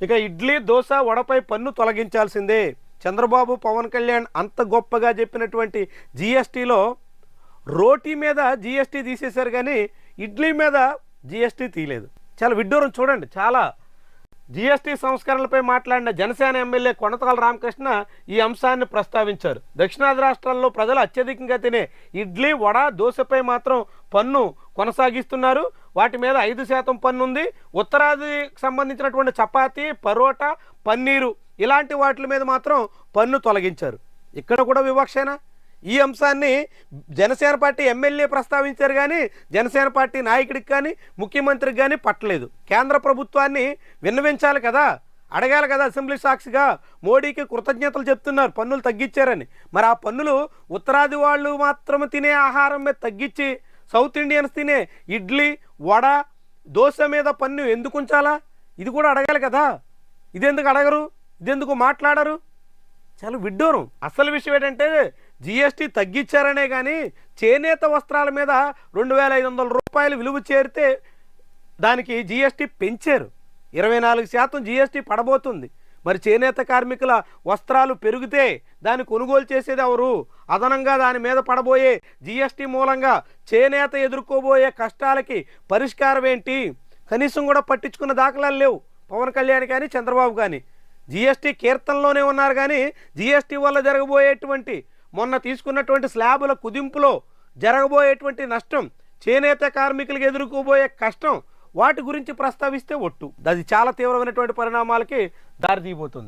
ఇక ఇడ్లీ దోశ వడపై పన్ను తొలగించాల్సిందే. చంద్రబాబు పవన్ కళ్యాణ్ అంత గొప్పగా చెప్పినటువంటి జీఎస్టీలో రోటీ మీద జీఎస్టీ తీసేశారు, కానీ ఇడ్లీ మీద జీఎస్టీ తీయలేదు. చాలా విడ్డూరం చూడండి. చాలా జీఎస్టీ సంస్కరణలపై మాట్లాడిన జనసేన ఎమ్మెల్యే కొనతాల రామకృష్ణ ఈ అంశాన్ని ప్రస్తావించారు. దక్షిణాది రాష్ట్రాల్లో ప్రజలు అత్యధికంగా తినే ఇడ్లీ వడ దోశపై మాత్రం పన్ను కొనసాగిస్తున్నారు. వాటి మీద 5% పన్ను ఉంది. ఉత్తరాదికి సంబంధించినటువంటి చపాతీ, పరోటా, పన్నీరు ఇలాంటి వాటి మీద మాత్రం పన్ను తొలగించారు. ఇక్కడ కూడా వివక్షేనా? ఈ అంశాన్ని జనసేన పార్టీ ఎమ్మెల్యే ప్రస్తావించారు, కానీ జనసేన పార్టీ నాయకుడికి కానీ ముఖ్యమంత్రికి కానీ పట్టలేదు. కేంద్ర ప్రభుత్వాన్ని విన్నవించాలి కదా, అడగాలి కదా. అసెంబ్లీ సాక్షిగా మోడీకి కృతజ్ఞతలు చెప్తున్నారు పన్నులు తగ్గించారని. మరి ఆ పన్నులు ఉత్తరాది వాళ్ళు మాత్రమే తినే ఆహారం మీద తగ్గించి సౌత్ ఇండియన్స్ తినే ఇడ్లీ వడ దోశ మీద పన్ను ఎందుకు ఉంచాలా? ఇది కూడా అడగాలి కదా. ఇదెందుకు అడగరు? ఇదెందుకు మాట్లాడరు? చాలా విడ్డూరం. అసలు విషయం ఏంటంటే జీఎస్టీ తగ్గించారనే, కానీ చేనేత వస్త్రాల మీద 2500 రూపాయలు విలువ చేరితే దానికి జీఎస్టీ పెంచారు. 24% జీఎస్టీ పడబోతుంది. మరి చేనేత కార్మికుల వస్త్రాలు పెరిగితే దాన్ని కొనుగోలు చేసేది ఎవరు? అదనంగా దాని మీద పడబోయే జీఎస్టీ మూలంగా చేనేత ఎదుర్కోబోయే కష్టాలకి పరిష్కారం ఏంటి? కనీసం కూడా పట్టించుకున్న దాఖలాలు లేవు పవన్ కళ్యాణ్ కానీ చంద్రబాబు కానీ. జీఎస్టీ కీర్తనలోనే ఉన్నారు, కానీ జీఎస్టీ వల్ల జరగబోయేటువంటి మొన్న తీసుకున్నటువంటి స్లాబుల కుదింపులో జరగబోయేటువంటి నష్టం, చేనేత కార్మికులకు ఎదుర్కోబోయే కష్టం, వాటి గురించి ప్రస్తావిస్తే ఒట్టు. అది చాలా తీవ్రమైనటువంటి పరిణామాలకి దారితీయబోతుంది.